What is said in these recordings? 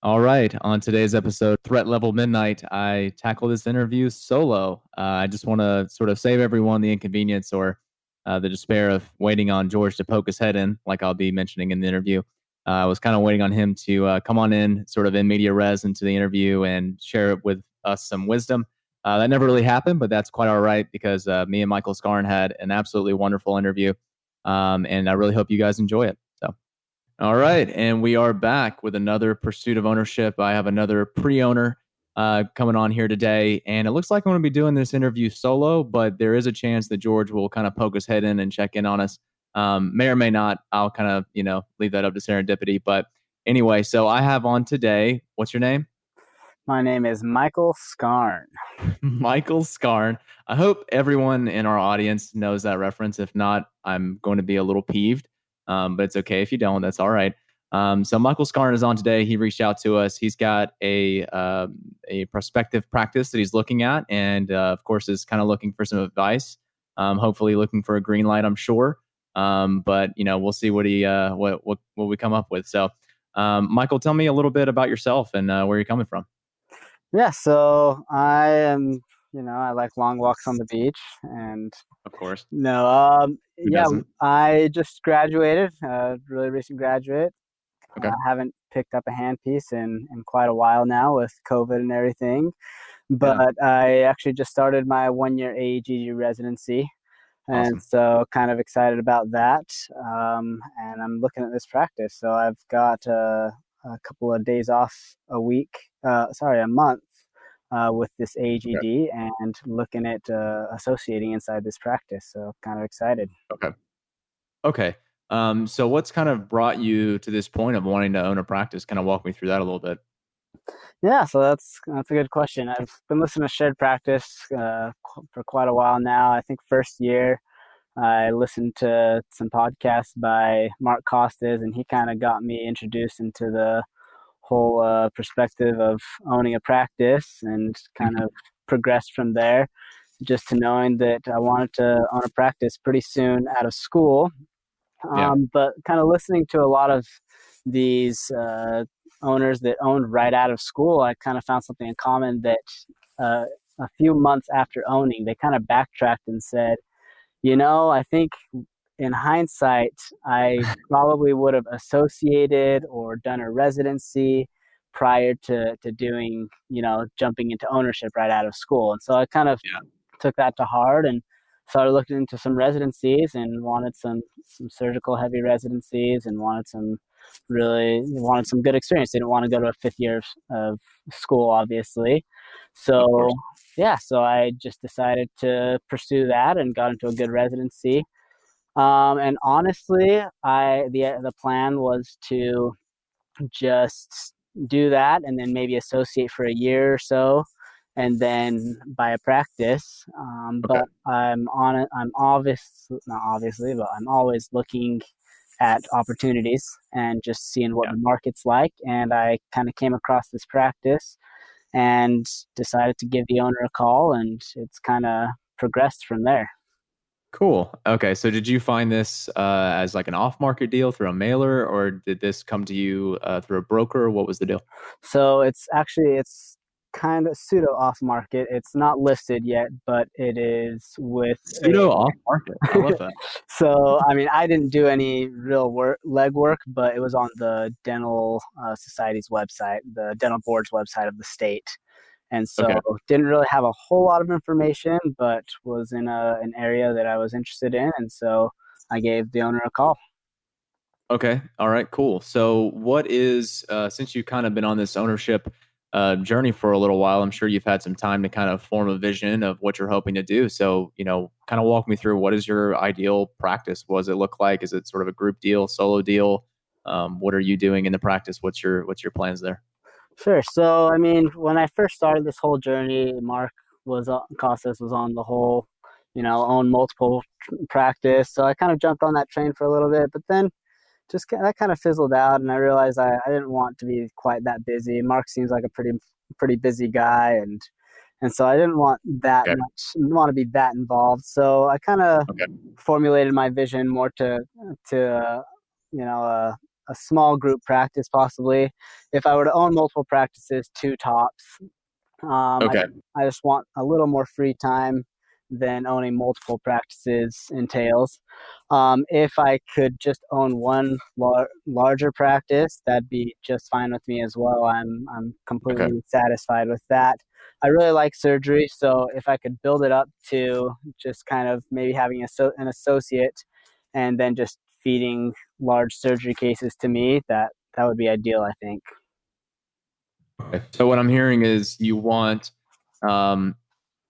All right. On today's episode, Threat Level Midnight, I tackle this interview solo. I just want to sort of save everyone the inconvenience or the despair of waiting on George to poke his head in, like I'll be mentioning in the interview. I was kind of waiting on him to come on in, sort of in media res, into the interview and share with us some wisdom. That never really happened, but that's quite all right because me and Michael Scarn had an absolutely wonderful interview. And I really hope you guys enjoy it. So. All right, and we are back with another pursuit of ownership. I have another pre-owner coming on here today, and it looks like I'm going to be doing this interview solo, but there is a chance that George will kind of poke his head in and check in on us. May or may not. I'll kind of, leave that up to serendipity. But anyway, so I have on today, what's your name? My name is Michael Scarn. Michael Scarn. I hope everyone in our audience knows that reference. If not, I'm going to be a little peeved. But it's okay if you don't. That's all right. So Michael Scarn is on today. He reached out to us. He's got a prospective practice that he's looking at, and of course is kind of looking for some advice. Hopefully, looking for a green light. I'm sure. But we'll see what what we come up with. So, Michael, tell me a little bit about yourself and where you're coming from. Yeah, so I am, I like long walks on the beach, and Of course. Who yeah, doesn't? I just graduated, really recent graduate. Okay. I haven't picked up a handpiece in quite a while now with COVID and everything, Yeah. but I actually just started my 1-year AEGG residency, and Awesome. so kind of excited about that. And I'm looking at this practice, so I've got a couple of days off a month with this Okay. AGD and looking at associating inside this practice. So kind of excited. Okay. Okay. So what's kind of brought you to this point of wanting to own a practice? Kind of walk me through that a little bit. Yeah, so that's a good question. I've been listening to shared practice for quite a while now. I think first year I listened to some podcasts by Mark Costas, and he kind of got me introduced into the whole perspective of owning a practice and kind Mhm. of progressed from there just to knowing that I wanted to own a practice pretty soon out of school. Yeah. But kind of listening to a lot of these owners that owned right out of school, I kind of found something in common that uh, a few months after owning, they kind of backtracked and said, I think in hindsight, I probably would have associated or done a residency prior to doing, jumping into ownership right out of school. And so I kind of Yeah. took that to heart and started looking into some residencies and wanted some surgical heavy residencies and wanted some good experience. Didn't want to go to a fifth year of school, obviously. Of So course. yeah, so I just decided to pursue that and got into a good residency. And honestly, the plan was to just do that and then maybe associate for a year or so, and then buy a practice. Okay. But I'm on it. I'm obvious, not obviously, but I'm always looking at opportunities and just seeing what Yeah. the market's like. And I kind of came across this practice and decided to give the owner a call, and it's kind of progressed from there. Cool. Okay. So did you find this as like an off-market deal through a mailer, or did this come to you through a broker? What was the deal? So it's kind of pseudo off market. It's not listed yet, but it is with Pseudo off-market. I love that. so I mean I didn't do any real legwork, but it was on the dental society's website, the dental board's website of the state. And Okay. so didn't really have a whole lot of information, but was in an area that I was interested in. And so I gave the owner a call. Okay. All right. Cool. So, what is since you've kind of been on this ownership journey for a little while, I'm sure you've had some time to kind of form a vision of what you're hoping to do. So, kind of walk me through what is your ideal practice? What does it look like? Is it sort of a group deal, solo deal? What are you doing in the practice? What's your plans there? Sure. So, I mean, when I first started this whole journey, Mark Costas was on the whole, own multiple practice. So I kind of jumped on that train for a little bit, but then that kind of fizzled out, and I realized I didn't want to be quite that busy. Mark seems like a pretty busy guy, and so I didn't want that Okay. much, didn't want to be that involved. So I kind of Okay. formulated my vision more to you know a small group practice possibly. If I were to own multiple practices, two tops. Um, I, Okay. I just want a little more free time than owning multiple practices entails. If I could just own one larger practice, that'd be just fine with me as well. I'm Okay. completely satisfied with that. I really like surgery, so if I could build it up to just kind of maybe having an associate and then just feeding large surgery cases to me, that would be ideal, I think. Okay. So what I'm hearing is you want, um,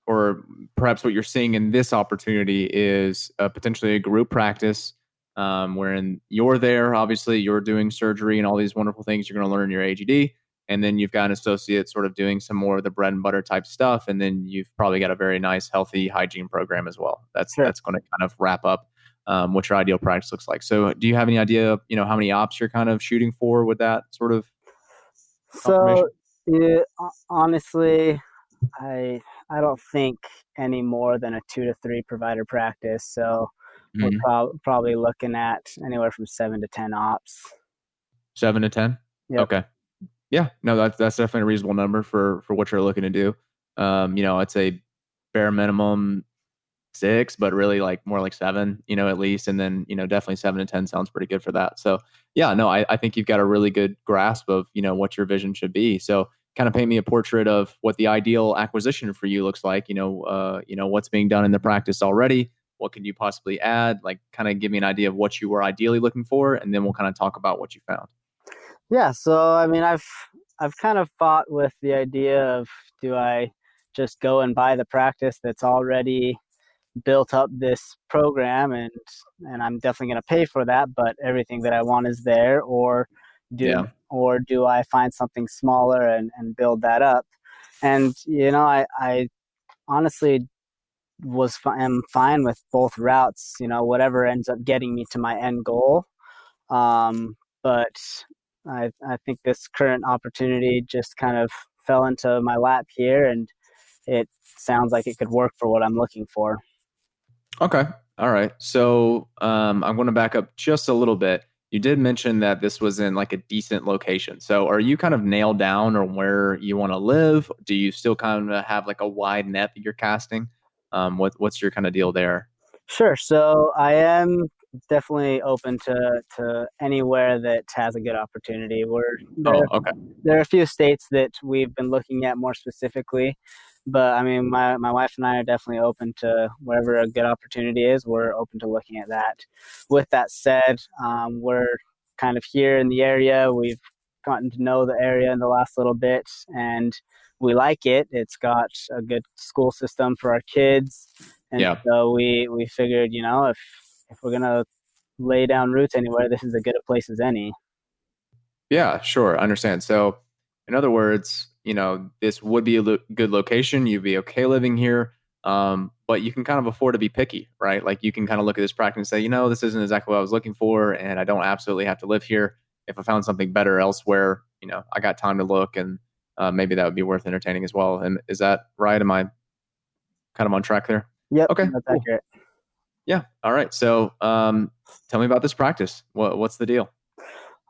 or perhaps what you're seeing in this opportunity is potentially a group practice, wherein you're there. Obviously, you're doing surgery and all these wonderful things. You're going to learn your AGD, and then you've got an associate sort of doing some more of the bread and butter type stuff, and then you've probably got a very nice, healthy hygiene program as well. That's Sure. that's going to kind of wrap up what your ideal practice looks like. So, do you have any idea, how many ops you're kind of shooting for with that sort of So, confirmation? yeah, honestly, I don't think any more than a 2 to 3 provider practice. So we're Mhm. probably looking at anywhere from 7 to 10 ops. 7 to 10. Yep. Okay. Yeah, no, that's definitely a reasonable number for what you're looking to do. I'd say bare minimum 6, but really like more like 7, at least, and then definitely 7 to 10 sounds pretty good for that. So yeah, no, I think you've got a really good grasp of what your vision should be. So kind of paint me a portrait of what the ideal acquisition for you looks like. What's being done in the practice already. What can you possibly add? Like, kind of give me an idea of what you were ideally looking for, and then we'll kind of talk about what you found. Yeah. So I mean, I've kind of fought with the idea of, do I just go and buy the practice that's already built up this program, and I'm definitely going to pay for that, but everything that I want is there, Yeah. or do I find something smaller and build that up? And I honestly am fine with both routes, whatever ends up getting me to my end goal. But I think this current opportunity just kind of fell into my lap here, and it sounds like it could work for what I'm looking for. Okay. All right. So I'm going to back up just a little bit. You did mention that this was in like a decent location. So are you kind of nailed down on where you want to live? Do you still kind of have like a wide net that you're casting? What's your kind of deal there? Sure. So I am definitely open to anywhere that has a good opportunity. Oh, okay. There are a few states that we've been looking at more specifically, but I mean, my wife and I are definitely open to wherever a good opportunity is. We're open to looking at that. With that said, we're kind of here in the area. We've gotten to know the area in the last little bit, and we like it. It's got a good school system for our kids, and Yeah. so we figured, if we're gonna lay down roots anywhere, this is as good a place as any. Yeah, sure. I understand. So, in other words, this would be a good location. You'd be okay living here, but you can kind of afford to be picky, right? Like, you can kind of look at this practice and say, this isn't exactly what I was looking for, and I don't absolutely have to live here. If I found something better elsewhere, I got time to look, and maybe that would be worth entertaining as well. And is that right? Am I kind of on track there? Yep, Okay, that's cool. accurate. Yeah. All right. So, tell me about this practice. What's the deal?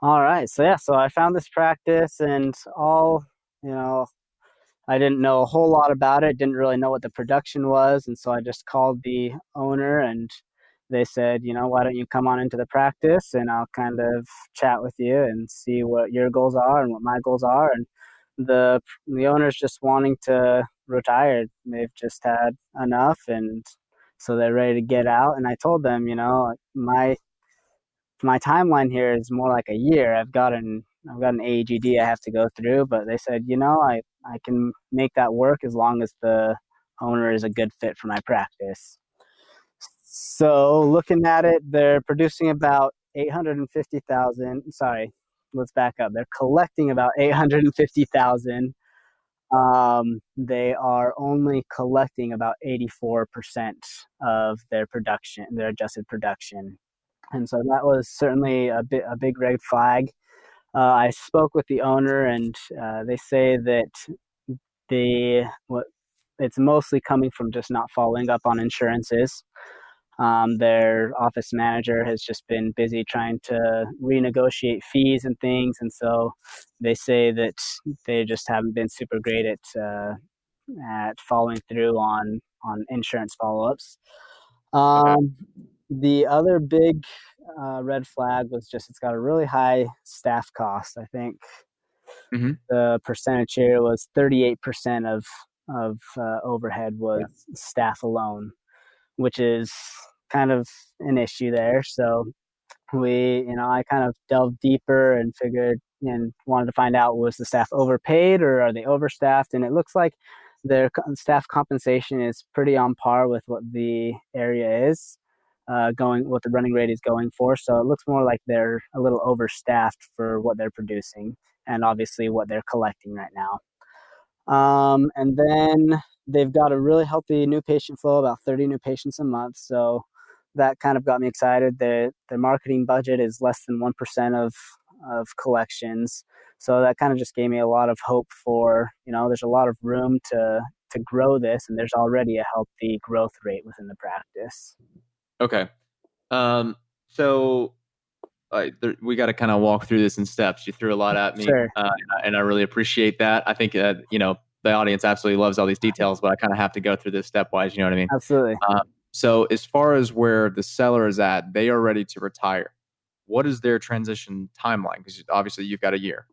All right, so yeah, so I found this practice, and you know, I didn't know a whole lot about it, didn't really know what the production was, and so I just called the owner, and they said, why don't you come on into the practice, and I'll kind of chat with you and see what your goals are and what my goals are. And the owner's just wanting to retire. They've just had enough, and so they're ready to get out. And I told them, my timeline here is more like a year. I've got an AGD I have to go through, but they said, I can make that work as long as the owner is a good fit for my practice. So looking at it, they're producing about 850,000. Sorry, let's back up. They're collecting about 850,000. They are only collecting about 84% of their production, their adjusted production. And so that was certainly a big red flag. I spoke with the owner, and they say that the what it's mostly coming from just not following up on insurances. Their office manager has just been busy trying to renegotiate fees and things, and so they say that they just haven't been super great at following through on insurance follow-ups. Okay. Um, the other big red flag was just it's got a really high staff cost. I think Hmm. the percentage here was 38% of overhead was Yeah. staff alone, which is kind of an issue there. So I kind of delved deeper and figured and wanted to find out, was the staff overpaid or are they overstaffed? And it looks like their staff compensation is pretty on par with what the area is what the running rate is going for. So it looks more like they're a little overstaffed for what they're producing and obviously what they're collecting right now. And then they've got a really healthy new patient flow, about 30 new patients a month. So that kind of got me excited. Their marketing budget is less than 1% of collections. So that kind of just gave me a lot of hope for, there's a lot of room to grow this, and there's already a healthy growth rate within the practice. Okay. Um, so we got to kind of walk through this in steps. You threw a lot at me, Sure, and I really appreciate that. I think the audience absolutely loves all these details, but I kind of have to go through this stepwise. You know what I mean? absolutely. So as far as where the seller is at, they are ready to retire. What is their transition timeline? Because obviously you've got a year.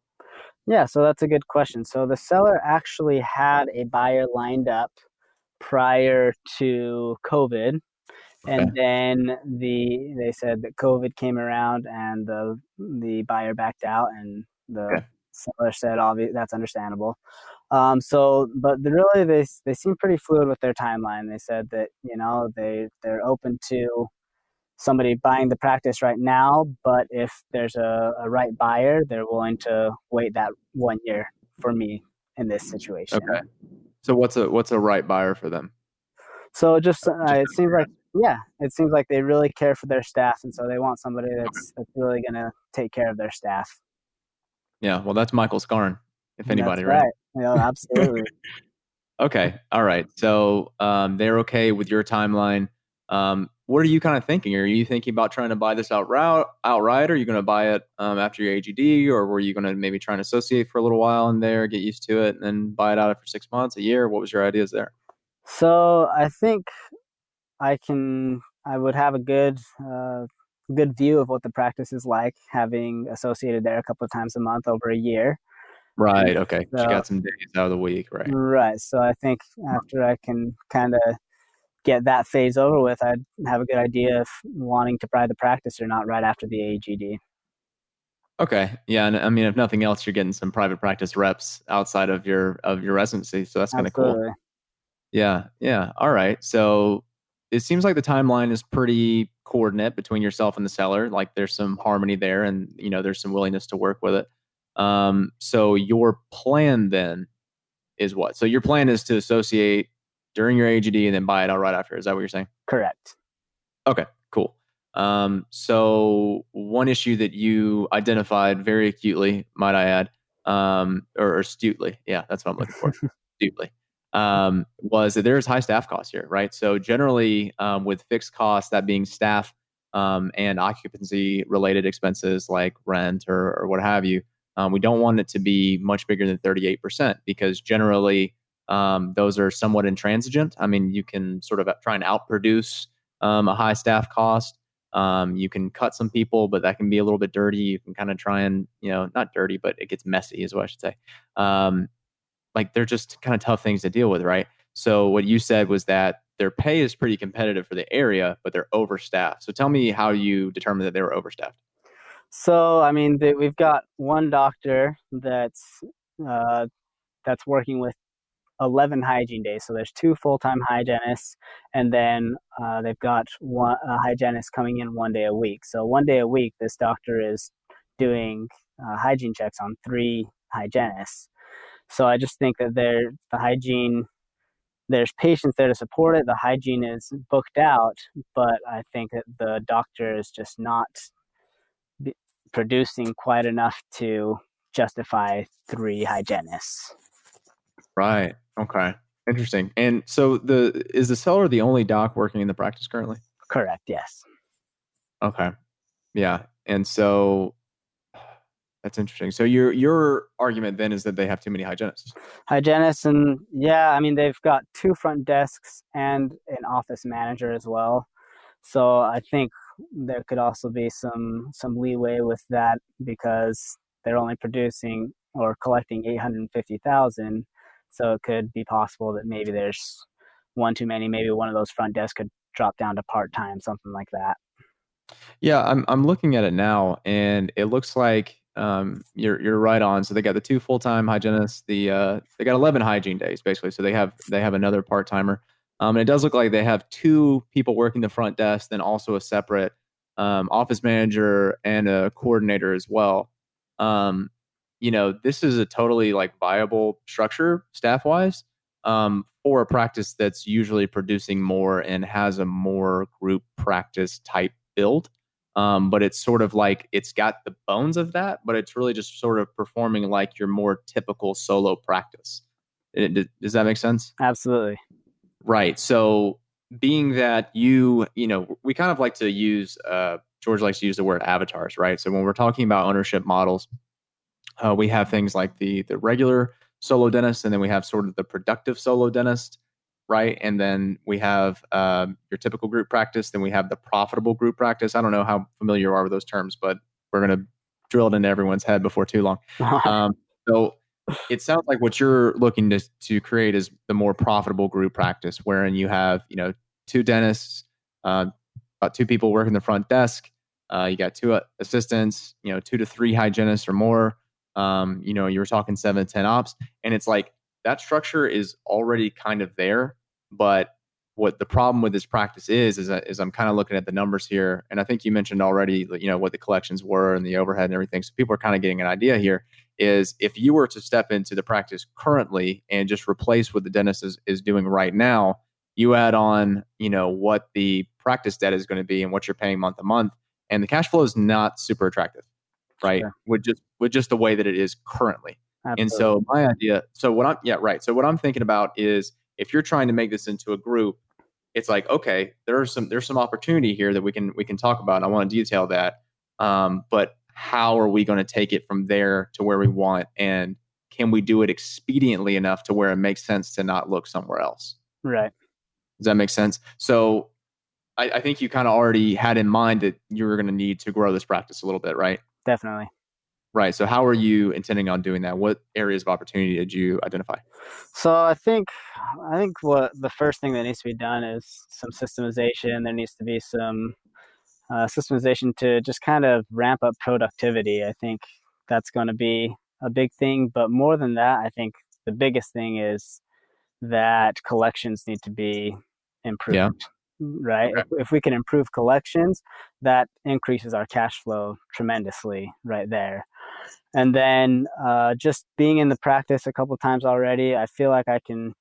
Yeah, so that's a good question. So the seller actually had a buyer lined up prior to COVID. Okay. And then they said that COVID came around and the buyer backed out, and the Okay. seller said, "Obviously, that's understandable." But they seem pretty fluid with their timeline. They said that they're open to somebody buying the practice right now, but if there's a right buyer, they're willing to wait that 1 year for me in this situation. Okay. So what's a right buyer for them? So just Just it seems like it seems like they really care for their staff, and so they want somebody that's really going to take care of their staff. yeah. Well, that's Michael Scarn, if That's anybody, right? right. Absolutely. Okay. All right. So they're okay with your timeline. What are you kind of thinking? Are you thinking about trying to buy this outright? Or are you going to buy it after your AGD, or were you going to maybe try and associate for a little while in there, get used to it, and then buy it out after 6 months, a year? What was your ideas there? So I think I would have a good view of what the practice is like, having associated there a couple of times a month over a year. And Right. Okay. She so got some days out of the week. Right. right. So I think after I can kind of get that phase over with, I'd have a good idea of wanting to buy the practice or not right after the AGD. Okay. Yeah. And I mean, if nothing else, you're getting some private practice reps outside of your residency. So that's kind of cool. Absolutely. Yeah. Yeah. All right. So it seems like the timeline is pretty coordinate between yourself and the seller. Like there's some harmony there, and there's some willingness to work with it. So your plan then is what? So your plan is to associate during your AGD and then buy it out right after. Is that what you're saying? Correct. Okay, cool. So one issue that you identified very acutely, might I add, or astutely, yeah, that's what I'm looking for, astutely, was that there's high staff costs here, right? So generally, with fixed costs, that being staff and occupancy related expenses like rent or what have you, we don't want it to be much bigger than 38% because generally those are somewhat intransigent. I mean, you can sort of try and outproduce a high staff cost. You can cut some people, but that can be a little bit dirty. You can kind of try and, not dirty, but it gets messy, is what I should say. Like they're just kind of tough things to deal with, right? So what you said was that their pay is pretty competitive for the area, but they're overstaffed. So tell me how you determined that they were overstaffed. So, I mean, we've got one doctor uh, that's working with 11 hygiene days. So there's two full-time hygienists, and then they've got one a hygienist coming in 1 day a week. So 1 day a week, this doctor is doing hygiene checks on three hygienists. So I just think that the hygiene, there's patients there to support it. The hygiene is booked out, but I think that the doctor is just not producing quite enough to justify three hygienists. Right. Okay. Interesting. And so the seller the only doc working in the practice currently? Correct. Yes. Okay. Yeah. And so that's interesting. So your argument then is that they have too many hygienists. Hygienists, and yeah, I mean, they've got two front desks and an office manager as well. So I think there could also be some leeway with that because they're only producing or collecting 850,000. So it could be possible that maybe there's one too many. Maybe one of those front desks could drop down to part time, something like that. Yeah, I'm looking at it now, and it looks like you're right on. So they got the two full time hygienists. They got 11 hygiene days basically. So they have another part timer. And it does look like they have two people working the front desk, then also a separate office manager and a coordinator as well. Um, this is a totally like viable structure staff wise for a practice that's usually producing more and has a more group practice type build. But it's sort of like it's got the bones of that, but it's really just sort of performing like your more typical solo practice. Does that make sense? Absolutely. Right. So being that we kind of like to use, George likes to use the word avatars, right? So when we're talking about ownership models, we have things like the regular solo dentist, and then we have sort of the productive solo dentist, right? And then we have your typical group practice. Then we have the profitable group practice. I don't know how familiar you are with those terms, but we're going to drill it into everyone's head before too long. So it sounds like what you're looking to create is the more profitable group practice, wherein you have two dentists, about two people working the front desk. You got two assistants, 2 to 3 hygienists or more. You were talking 7 to 10 ops, and it's like that structure is already kind of there. But what the problem with this practice is I'm kind of looking at the numbers here, and I think you mentioned already, what the collections were and the overhead and everything. So people are kind of getting an idea here. Is if you were to step into the practice currently and just replace what the dentist is doing right now, you add on, what the practice debt is going to be and what you're paying month to month, and the cash flow is not super attractive, right? Sure. With just the way that it is currently. And Absolutely. so my idea, so what I'm yeah, right. So what I'm thinking about is if you're trying to make this into a group, it's like, okay, there's some opportunity here that we can talk about. And I want to detail that. But how are we going to take it from there to where we want? And can we do it expediently enough to where it makes sense to not look somewhere else? Right. Does that make sense? So I think you kind of already had in mind that you were going to need to grow this practice a little bit, right? Definitely. Right. So how are you intending on doing that? What areas of opportunity did you identify? So I think what the first thing that needs to be done is some systemization. There needs to be some systemization to just kind of ramp up productivity. I think that's going to be a big thing. But more than that, I think the biggest thing is that collections need to be improved. Yeah. Right. Okay. If we can improve collections, that increases our cash flow tremendously right there. And then just being in the practice a couple times already, I feel like I can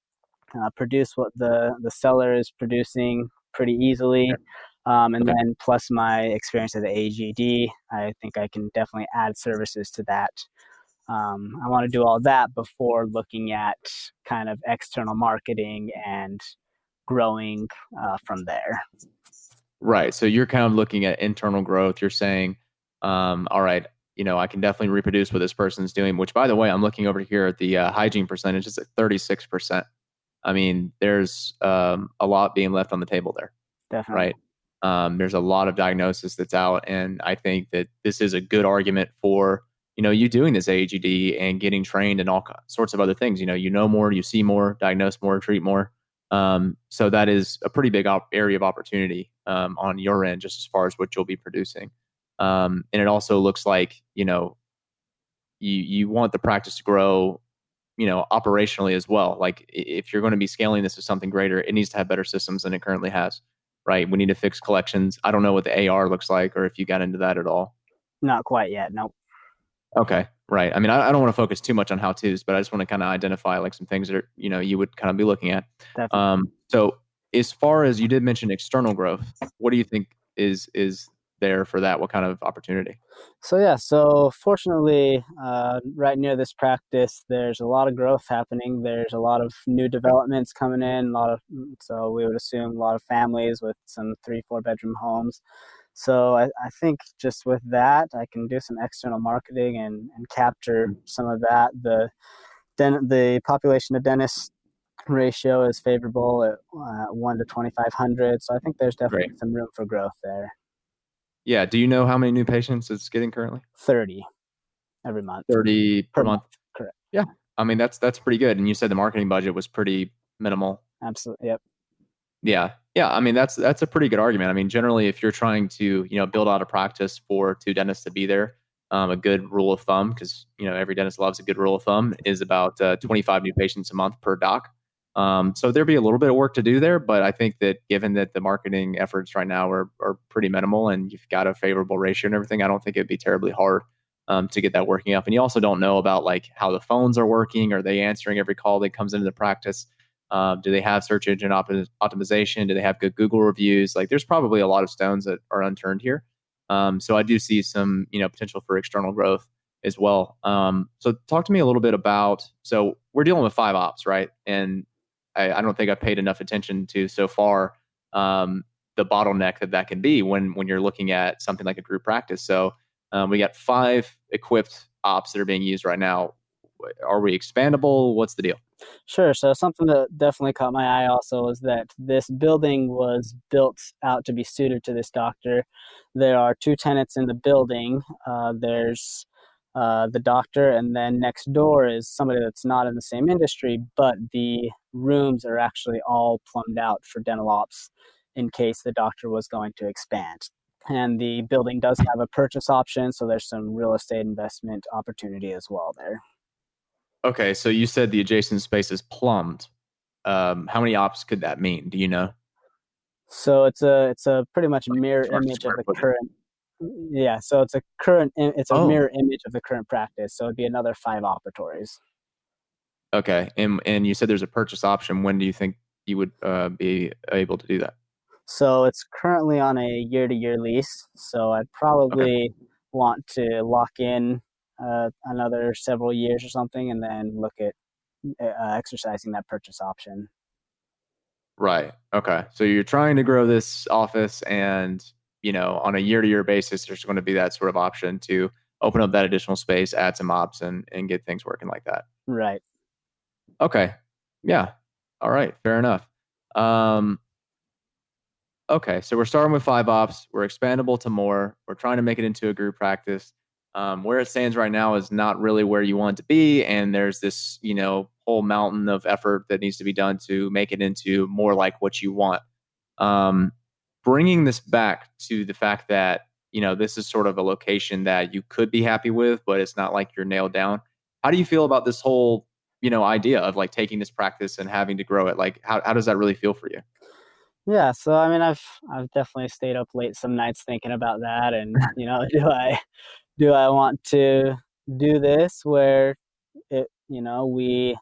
produce what the seller is producing pretty easily. And Okay. then plus my experience at the AGD, I think I can definitely add services to that. I want to do all that before looking at kind of external marketing and growing from there. Right. So you're kind of looking at internal growth. You're saying, all right, I can definitely reproduce what this person's doing, which by the way, I'm looking over here at the hygiene percentage. It's at 36%. I mean, there's a lot being left on the table there, Definitely. right? There's a lot of diagnosis that's out. And I think that this is a good argument for, you doing this AGD and getting trained and all sorts of other things. You know more, you see more, diagnose more, treat more. So that is a pretty big area of opportunity on your end, just as far as what you'll be producing. And it also looks like, you want the practice to grow, operationally as well. Like if you're going to be scaling this to something greater, it needs to have better systems than it currently has, right? We need to fix collections. I don't know what the AR looks like or if you got into that at all. Not quite yet. Nope. Okay. Right. I mean, I don't want to focus too much on how to's, but I just want to kind of identify like some things that are, you would kind of be looking at. Definitely. So as far as you did mention external growth, what do you think is there for that? What kind of opportunity? So fortunately, right near this practice, there's a lot of growth happening. There's a lot of new developments coming in. So we would assume a lot of families with some 3, 4 bedroom homes. So I think just with that, I can do some external marketing and capture some of that. The population to dentist ratio is favorable at 1 to 2,500. So I think there's Great. definitely some room for growth there. Yeah. Do you know how many new patients it's getting currently? 30 every month 30 per per month. month. Correct. Yeah. I mean, that's pretty good. And you said the marketing budget was pretty minimal. Absolutely. Yep. Yeah. Yeah. I mean, that's a pretty good argument. I mean, generally, if you're trying to, build out a practice for two dentists to be there, a good rule of thumb, because, every dentist loves a good rule of thumb, is about 25 new patients a month per doc. So there'd be a little bit of work to do there, but I think that given that the marketing efforts right now are pretty minimal and you've got a favorable ratio and everything, I don't think it'd be terribly hard to get that working up. And you also don't know about like how the phones are working. Are they answering every call that comes into the practice? Do they have search engine optimization? Do they have good Google reviews? Like, there's probably a lot of stones that are unturned here. So I do see some, potential for external growth as well. So talk to me a little bit about. So we're dealing with 5 ops, right? And I don't think I've paid enough attention to so far the bottleneck that can be when you're looking at something like a group practice. So we got 5 equipped ops that are being used right now. Are we expandable? What's the deal? Sure. So something that definitely caught my eye also is that this building was built out to be suited to this doctor. There are 2 tenants in the building. There's the doctor, and then next door is somebody that's not in the same industry, but the rooms are actually all plumbed out for dental ops in case the doctor was going to expand. And the building does have a purchase option, so there's some real estate investment opportunity as well there. Okay, so you said the adjacent space is plumbed. How many ops could that mean? Do you know? So it's a pretty much Like mirror as far as image of square the footage. current. Yeah, so it's a Oh, mirror image of the current practice. So it'd be another 5 operatories. okay. And you said there's a purchase option. When do you think you would be able to do that? So it's currently on a year-to-year lease. So I'd Okay. probably want to lock in another several years or something, and then look at exercising that purchase option. Right. Okay. So you're trying to grow this office and, on a year-to-year basis, there's going to be that sort of option to open up that additional space, add some ops and get things working like that. Right. Okay. Yeah. All right. Fair enough. Um, Okay, so we're starting with 5 ops. We're expandable to more. We're trying to make it into a group practice. Where it stands right now is not really where you want it to be, and there's this, whole mountain of effort that needs to be done to make it into more like what you want. Um, Bringing this back to the fact that this is sort of a location that you could be happy with, but it's not like you're nailed down. How do you feel about this whole, idea of like taking this practice and having to grow it? Like, how does that really feel for you? Yeah, so I mean, I've definitely stayed up late some nights thinking about that, and do I want to do this where we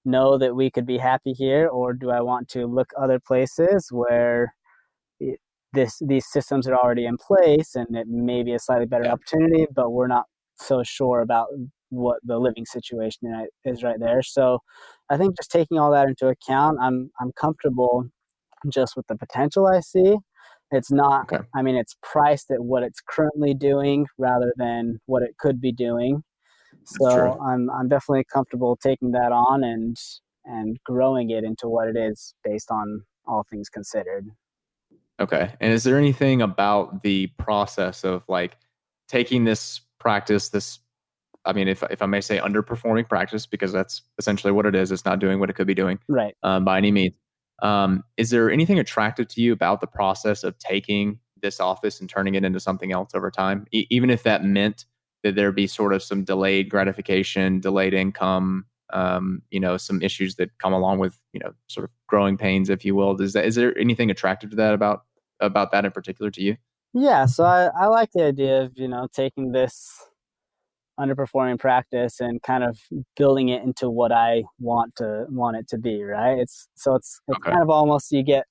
know that we could be happy here, or do I want to look other places where it, these systems are already in place and it may be a slightly better Yeah. opportunity, but we're not so sure about what the living situation is right there. So I think just taking all that into account, I'm comfortable just with the potential I see. It's not, Okay. I mean, it's priced at what it's currently doing rather than what it could be doing. That's true. So I'm definitely comfortable taking that on and growing it into what it is based on all things considered. Okay. And is there anything about the process of like taking this practice, I mean, if I may say underperforming practice, because that's essentially what it is, it's not doing what it could be doing Right. by any means. Is there anything attractive to you about the process of taking this office and turning it into something else over time? Even if that meant that there be sort of some delayed gratification, delayed income, some issues that come along with, sort of growing pains, if you will. Is there anything attractive to that about that in particular to you? Yeah, so I like the idea of, taking this underperforming practice and kind of building it into what I want it to be, right? It's Okay. kind of almost you get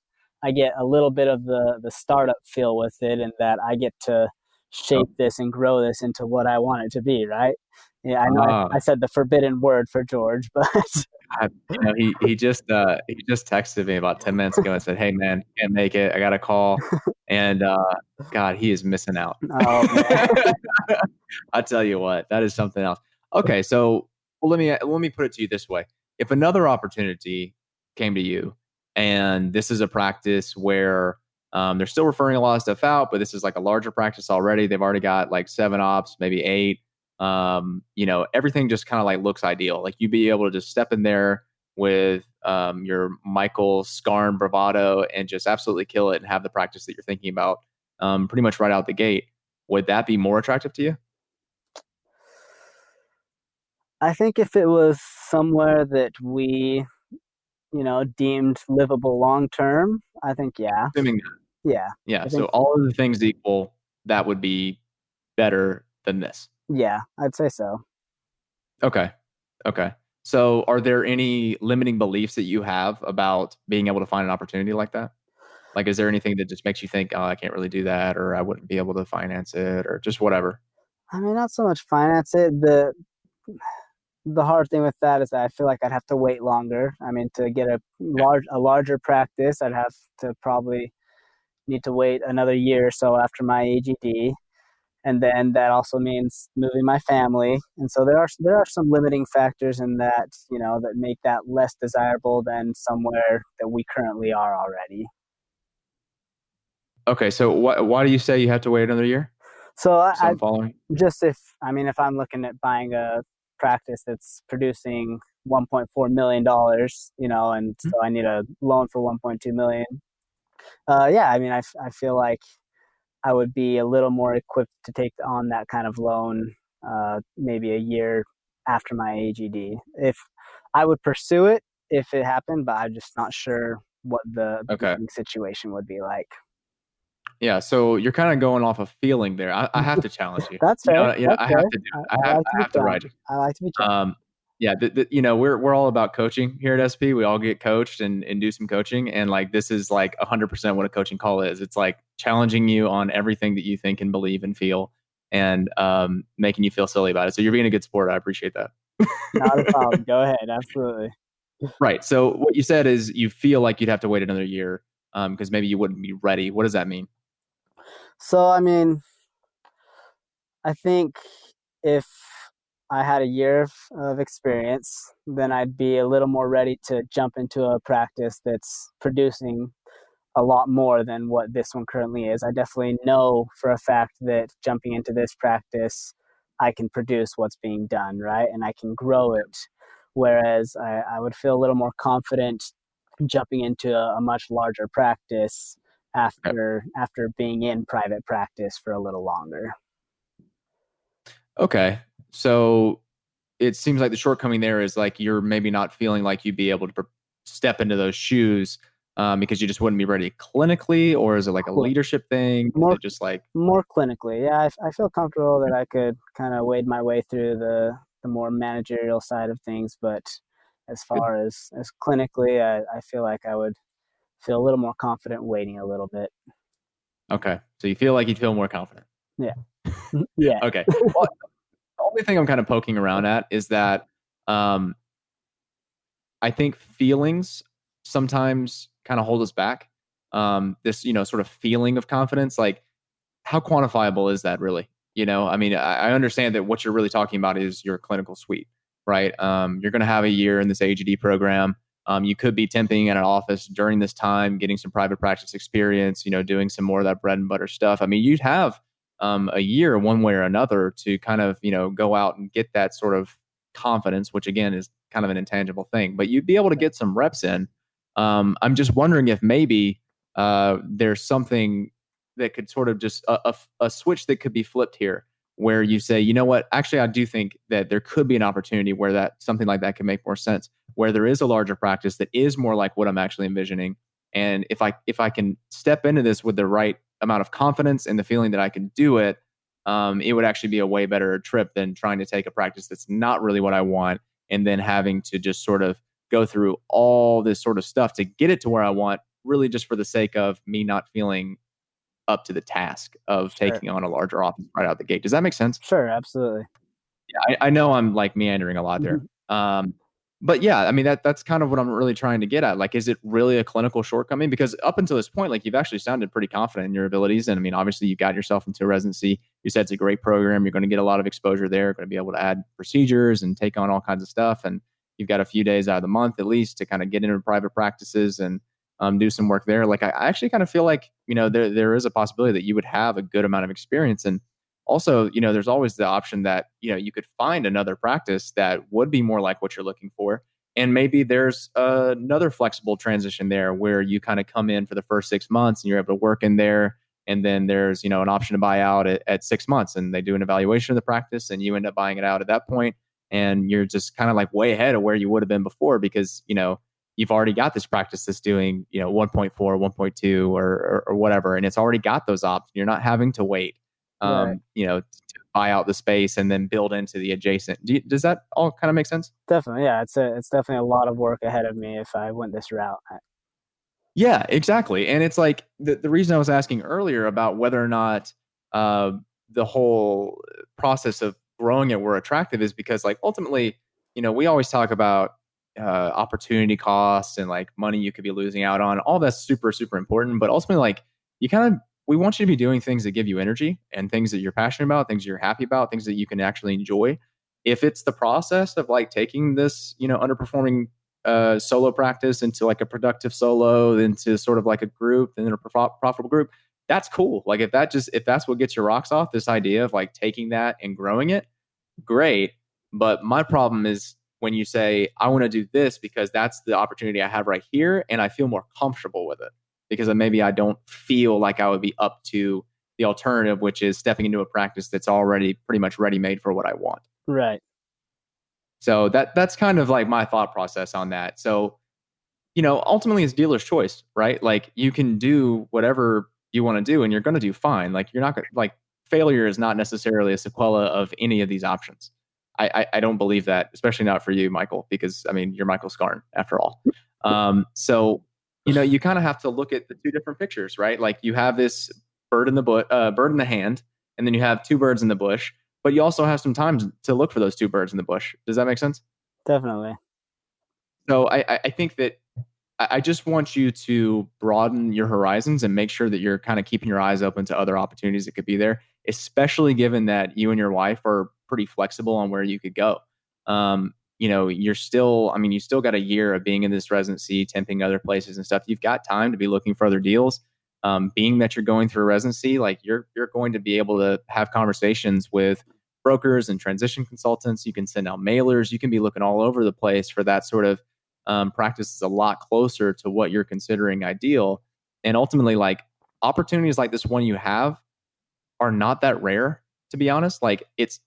I get a little bit of the startup feel with it, and that I get to shape Oh, this and grow this into what I want it to be, right? Yeah, I know I ah, said the forbidden word for George, but God, he just texted me about 10 minutes ago and said, "Hey man, can't make it. I got a call." And God, he is missing out. oh man. I tell you what, that is something else. Okay, so well, let me put it to you this way: if another opportunity came to you, and this is a practice where they're still referring a lot of stuff out, but this is like a larger practice already. They've already got like 7 ops, maybe 8. Everything just kind of like looks ideal. Like you'd be able to just step in there with your Michael Scarn bravado and just absolutely kill it and have the practice that you're thinking about pretty much right out the gate. Would that be more attractive to you? I think if it was somewhere that we, deemed livable long term, I think yeah. Assuming, Yeah. yeah. I So think all of the things equal, that would be better than this. yeah, I'd say so. Okay. Okay. So are there any limiting beliefs that you have about being able to find an opportunity like that? Like, is there anything that just makes you think, oh, I can't really do that, or I wouldn't be able to finance it, or just whatever? I mean, not so much finance it. The hard thing with that is that I feel like I'd have to wait longer. I mean, to get a larger practice, I'd have to probably need to wait another year or so after my AGD, and then that also means moving my family. And so there are some limiting factors in that, that make that less desirable than somewhere that we currently are already. Okay. So why do you say you have to wait another year? So So I I'm following. just if I mean if I'm looking at buying a practice that's producing $1.4 million, and Hmm? so I need a loan for 1.2 million. Yeah, I mean I feel like I would be a little more equipped to take on that kind of loan, maybe a year after my AGD. If I would pursue it if it happened, but I'm just not sure what the Okay. banking situation would be like. Yeah. So you're kind of going off a feeling there. I have to challenge you. That's fair. That's I have fair. to do I, it. I like to I be have to ride challenged. you. I like to be challenged. Yeah, we're all about coaching here at SP. We all get coached and do some coaching, and like this is like 100% what a coaching call is. It's like challenging you on everything that you think and believe and feel, and making you feel silly about it. So you're being a good sport. I appreciate that. Not a problem. Go ahead. Absolutely. Right. So what you said is you feel like you'd have to wait another year because maybe you wouldn't be ready. What does that mean? So, I mean, I think if I had a year of experience, then I'd be a little more ready to jump into a practice that's producing a lot more than what this one currently is. I definitely know for a fact that jumping into this practice, I can produce what's being done, right? And I can grow it. Whereas I would feel a little more confident jumping into a much larger practice Okay. after being in private practice for a little longer. Okay. So it seems like the shortcoming there is like you're maybe not feeling like you'd be able to step into those shoes because you just wouldn't be ready clinically, or is it like a Cl- leadership thing? Is more it just like more clinically, yeah, I feel comfortable that I could kind of wade my way through the more managerial side of things, but as good? far as clinically, I feel like I would feel a little more confident waiting a little bit. Okay, so you feel like you'd feel more confident. Yeah. Yeah. Okay. Well, the only thing I'm kind of poking around at is that um, I think feelings sometimes kind of hold us back. This, sort of feeling of confidence, like how quantifiable is that really? I mean, I understand that what you're really talking about is your clinical suite, right? You're going to have a year in this AGD program. You could be temping at an office during this time, getting some private practice experience, doing some more of that bread and butter stuff. I mean, you'd have a year one way or another to kind of, go out and get that sort of confidence, which again is kind of an intangible thing, but you'd be able to get some reps in. I'm just wondering if maybe there's something that could sort of just a switch that could be flipped here where you say, you know what, actually, I do think that there could be an opportunity where that something like that can make more sense, where there is a larger practice that is more like what I'm actually envisioning. And if I can step into this with the right amount of confidence and the feeling that I can do it, it would actually be a way better trip than trying to take a practice that's not really what I want and then having to just sort of go through all this sort of stuff to get it to where I want really just for the sake of me not feeling up to the task of Sure. taking on a larger office right out the gate. Does that make sense? Sure. Absolutely. Yeah, I know I'm like meandering a lot there. But yeah, I mean that's kind of what I'm really trying to get at. Like, is it really a clinical shortcoming? Because up until this point, like you've actually sounded pretty confident in your abilities. And I mean, obviously you got yourself into a residency. You said it's a great program. You're going to get a lot of exposure there. Going to be able to add procedures and take on all kinds of stuff. And you've got a few days out of the month at least to kind of get into private practices and do some work there. Like I actually kind of feel like, there is a possibility that you would have a good amount of experience. And also, there's always the option that, you could find another practice that would be more like what you're looking for. And maybe there's another flexible transition there where you kind of come in for the first 6 months and you're able to work in there. And then there's, an option to buy out at 6 months, and they do an evaluation of the practice and you end up buying it out at that point. And you're just kind of like way ahead of where you would have been before because, you've already got this practice that's doing, 1.4, 1.2 or whatever. And it's already got those options. You're not having to wait Right. to buy out the space and then build into the adjacent. Does that all kind of make sense? Definitely. Yeah. It's definitely a lot of work ahead of me if I went this route. Yeah, exactly. And it's like the reason I was asking earlier about whether or not uh, the whole process of growing it were attractive is because, like, ultimately, we always talk about opportunity costs and like money you could be losing out on. All that's super, super important. But ultimately, like, we want you to be doing things that give you energy and things that you're passionate about, things you're happy about, things that you can actually enjoy. If it's the process of like taking this, underperforming solo practice into like a productive solo, into sort of like a group, and then a profitable group, that's cool. Like if that's what gets your rocks off, this idea of like taking that and growing it, great. But my problem is when you say, I want to do this because that's the opportunity I have right here and I feel more comfortable with it because maybe I don't feel like I would be up to the alternative, which is stepping into a practice that's already pretty much ready made for what I want. Right. So that's kind of like my thought process on that. So, ultimately it's dealer's choice, right? Like you can do whatever you want to do and you're going to do fine. Like you're not going to like failure is not necessarily a sequela of any of these options. I don't believe that, especially not for you, Michael, because I mean, you're Michael Scarn after all. So, you kind of have to look at the two different pictures, right? Like you have this bird in the hand, and then you have two birds in the bush, but you also have some time to look for those two birds in the bush. Does that make sense? Definitely. So I think that I just want you to broaden your horizons and make sure that you're kind of keeping your eyes open to other opportunities that could be there, especially given that you and your wife are pretty flexible on where you could go. You still got a year of being in this residency, temping other places and stuff. You've got time to be looking for other deals. Being that you're going through a residency, like you're going to be able to have conversations with brokers and transition consultants. You can send out mailers. You can be looking all over the place for that sort of practice is a lot closer to what you're considering ideal. And ultimately, like opportunities like this one you have are not that rare, to be honest. Like it's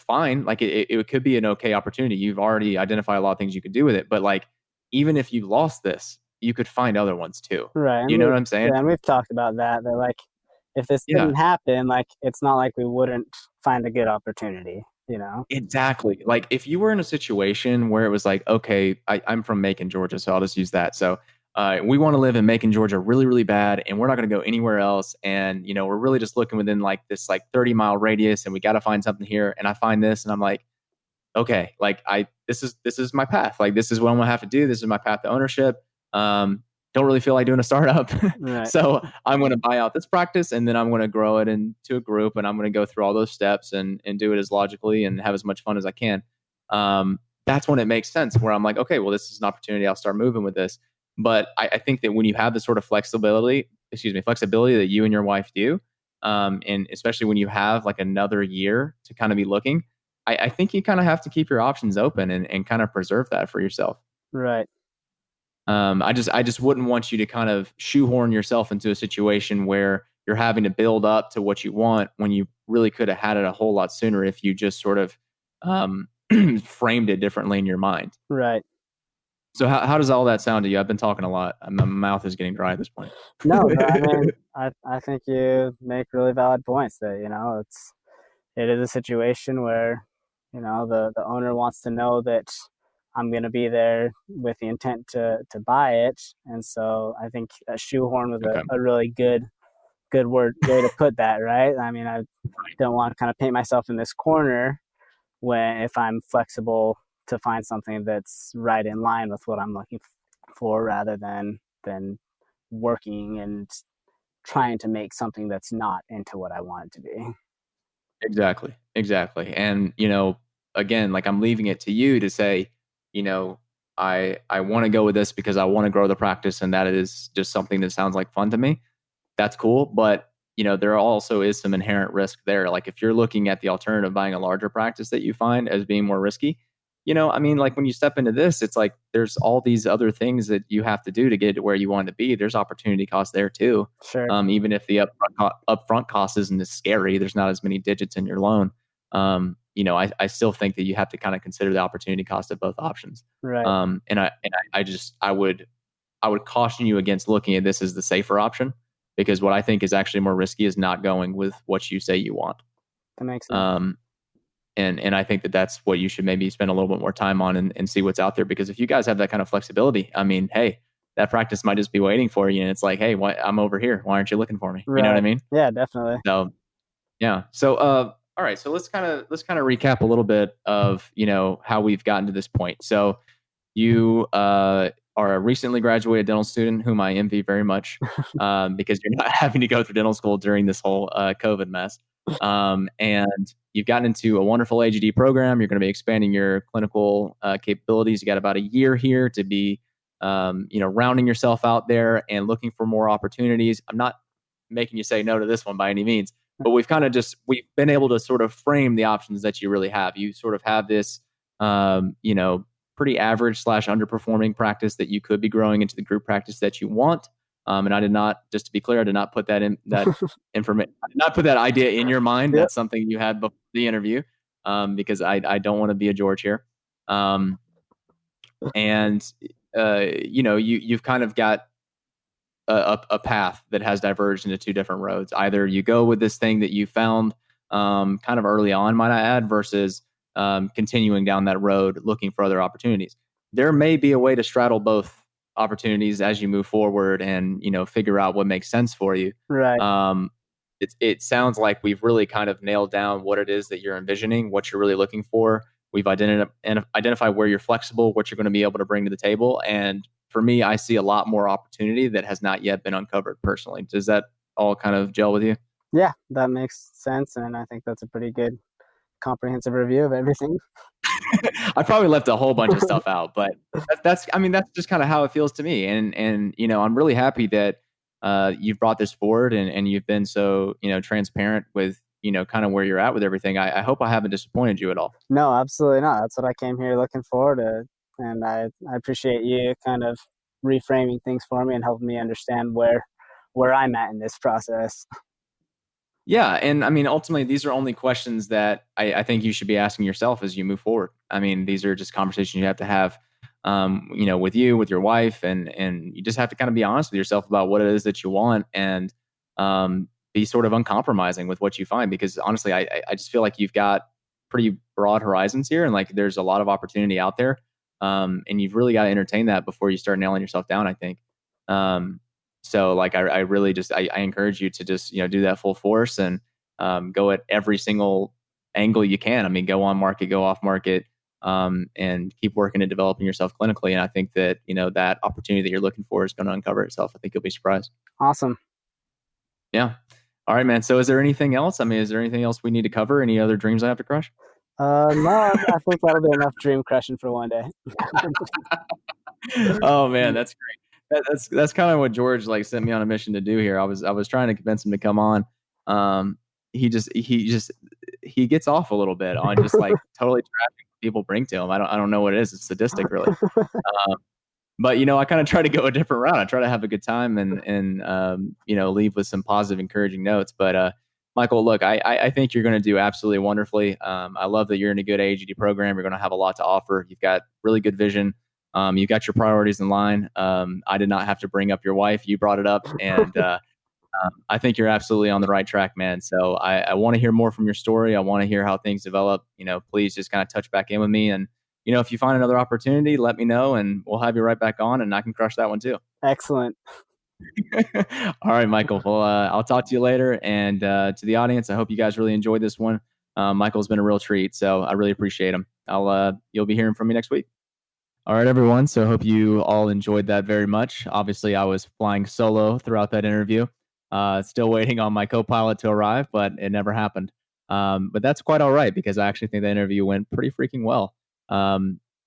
fine. Like it could be an okay opportunity. You've already identified a lot of things you could do with it. But like even if you lost this, you could find other ones too. Right. You know what I'm saying? Yeah, and we've talked about that. That like if this Yeah. didn't happen, like it's not like we wouldn't find a good opportunity, you know? Exactly. Like if you were in a situation where it was like, okay, I'm from Macon, Georgia, so I'll just use that. So we want to live in Macon, Georgia, really, really bad, and we're not going to go anywhere else. And we're really just looking within like this like 30-mile radius, and we got to find something here. And I find this, and I'm like, okay, like this is my path. Like this is what I'm gonna have to do. This is my path to ownership. Don't really feel like doing a startup. Right. So I'm gonna buy out this practice and then I'm gonna grow it into a group and I'm gonna go through all those steps and do it as logically and have as much fun as I can. That's when it makes sense where I'm like, okay, well, this is an opportunity. I'll start moving with this. But I think that when you have the sort of flexibility that you and your wife do, and especially when you have like another year to kind of be looking, I think you kind of have to keep your options open and kind of preserve that for yourself. Right. I just wouldn't want you to kind of shoehorn yourself into a situation where you're having to build up to what you want when you really could have had it a whole lot sooner if you just sort of um, framed it differently in your mind. Right. So how does all that sound to you? I've been talking a lot. My mouth is getting dry at this point. No, but I mean, I think you make really valid points that, it is a situation where, the owner wants to know that I'm going to be there with the intent to buy it. And so I think a shoehorn was Okay. a really good way to put that, right? I mean, I don't want to kind of paint myself in this corner when if I'm flexible to find something that's right in line with what I'm looking for rather than working and trying to make something that's not into what I want it to be. Exactly. Exactly. And, again, like I'm leaving it to you to say, you know, I want to go with this because I want to grow the practice and that is just something that sounds like fun to me. That's cool. But, there also is some inherent risk there. Like if you're looking at the alternative, buying a larger practice that you find as being more risky, I mean, like when you step into this, it's like there's all these other things that you have to do to get to where you want to be. There's opportunity cost there too. Sure. Even if the upfront cost isn't as scary, there's not as many digits in your loan. I still think that you have to kind of consider the opportunity cost of both options. Right. I would caution you against looking at this as the safer option, because what I think is actually more risky is not going with what you say you want. That makes sense. And I think that that's what you should maybe spend a little bit more time on and see what's out there. Because if you guys have that kind of flexibility, I mean, hey, that practice might just be waiting for you. And it's like, hey, I'm over here. Why aren't you looking for me? Right. You know what I mean? Yeah, definitely. So, yeah. So, all right. So let's kind of recap a little bit of, how we've gotten to this point. So you are a recently graduated dental student whom I envy very much, because you're not having to go through dental school during this whole COVID mess. And you've gotten into a wonderful AGD program. You're going to be expanding your clinical capabilities. You got about a year here to be, rounding yourself out there and looking for more opportunities. I'm not making you say no to this one by any means, but we've been able to sort of frame the options that you really have. You sort of have this, pretty average / underperforming practice that you could be growing into the group practice that you want. And I did not, just to be clear, I did not put that in that information. I did not put that idea in your mind. Yep. That's something you had before the interview, because I don't want to be a George here. And you've kind of got a path that has diverged into two different roads. Either you go with this thing that you found kind of early on, might I add, versus continuing down that road looking for other opportunities. There may be a way to straddle both opportunities as you move forward and figure out what makes sense for you. Right. It sounds like we've really kind of nailed down what it is that you're envisioning, what you're really looking for. We've identified where you're flexible, what you're going to be able to bring to the table. And for me, I see a lot more opportunity that has not yet been uncovered personally. Does that all kind of gel with you? Yeah, that makes sense. And I think that's a pretty good comprehensive review of everything. I probably left a whole bunch of stuff out, but that's just kind of how it feels to me. And I'm really happy that you've brought this forward and you've been so, transparent with, kind of where you're at with everything. I hope I haven't disappointed you at all. No, absolutely not. That's what I came here looking forward to. And I appreciate you kind of reframing things for me and helping me understand where I'm at in this process. Yeah. And I mean, ultimately, these are only questions that I think you should be asking yourself as you move forward. I mean, these are just conversations you have to have, with you, with your wife, and you just have to kind of be honest with yourself about what it is that you want and be sort of uncompromising with what you find. Because honestly, I just feel like you've got pretty broad horizons here and like there's a lot of opportunity out there. And you've really got to entertain that before you start nailing yourself down, I think. So like, I really just, I encourage you to just, do that full force and go at every single angle you can. I mean, go on market, go off market, and keep working at developing yourself clinically. And I think that, that opportunity that you're looking for is going to uncover itself. I think you'll be surprised. Awesome. Yeah. All right, man. So is there anything else? I mean, is there anything else we need to cover? Any other dreams I have to crush? No, I think that'll be enough dream crushing for one day. Oh man, that's great. That's kind of what George like sent me on a mission to do here. I was trying to convince him to come on. He gets off a little bit on just like totally trashing what people bring to him. I don't know what it is. It's sadistic, really. But I kind of try to go a different route. I try to have a good time and leave with some positive, encouraging notes. But Michael, look, I think you're going to do absolutely wonderfully. I love that you're in a good AGD program. You're going to have a lot to offer. You've got really good vision. You've got your priorities in line. I did not have to bring up your wife. You brought it up. And I think you're absolutely on the right track, man. So I want to hear more from your story. I want to hear how things develop. Please just kind of touch back in with me and if you find another opportunity, let me know and we'll have you right back on and I can crush that one too. Excellent. All right, Michael. Well, I'll talk to you later. And to the audience, I hope you guys really enjoyed this one. Michael's been a real treat, so I really appreciate him. You'll be hearing from me next week. All right, everyone. So I hope you all enjoyed that very much. Obviously, I was flying solo throughout that interview. Still waiting on my co-pilot to arrive, but it never happened. But that's quite all right because I actually think the interview went pretty freaking well.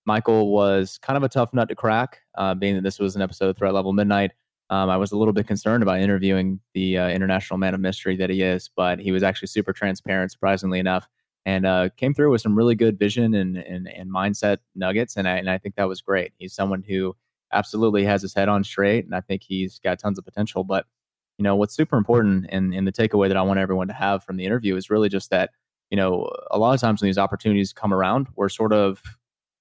Michael was kind of a tough nut to crack, being that this was an episode of Threat Level Midnight. I was a little bit concerned about interviewing the international man of mystery that he is, but he was actually super transparent, surprisingly enough, and came through with some really good vision and mindset nuggets. And I think that was great. He's someone who absolutely has his head on straight, and I think he's got tons of potential. But what's super important and the takeaway that I want everyone to have from the interview is really just that, a lot of times when these opportunities come around, we're sort of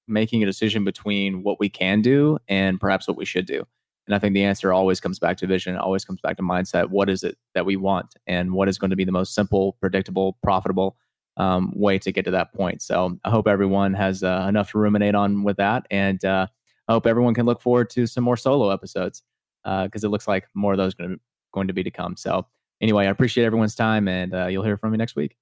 making a decision between what we can do and perhaps what we should do. And I think the answer always comes back to vision, always comes back to mindset. What is it that we want? And what is going to be the most simple, predictable, profitable way to get to that point? So I hope everyone has enough to ruminate on with that. And I hope everyone can look forward to some more solo episodes because it looks like more of those going to be to come. So anyway, I appreciate everyone's time and you'll hear from me next week.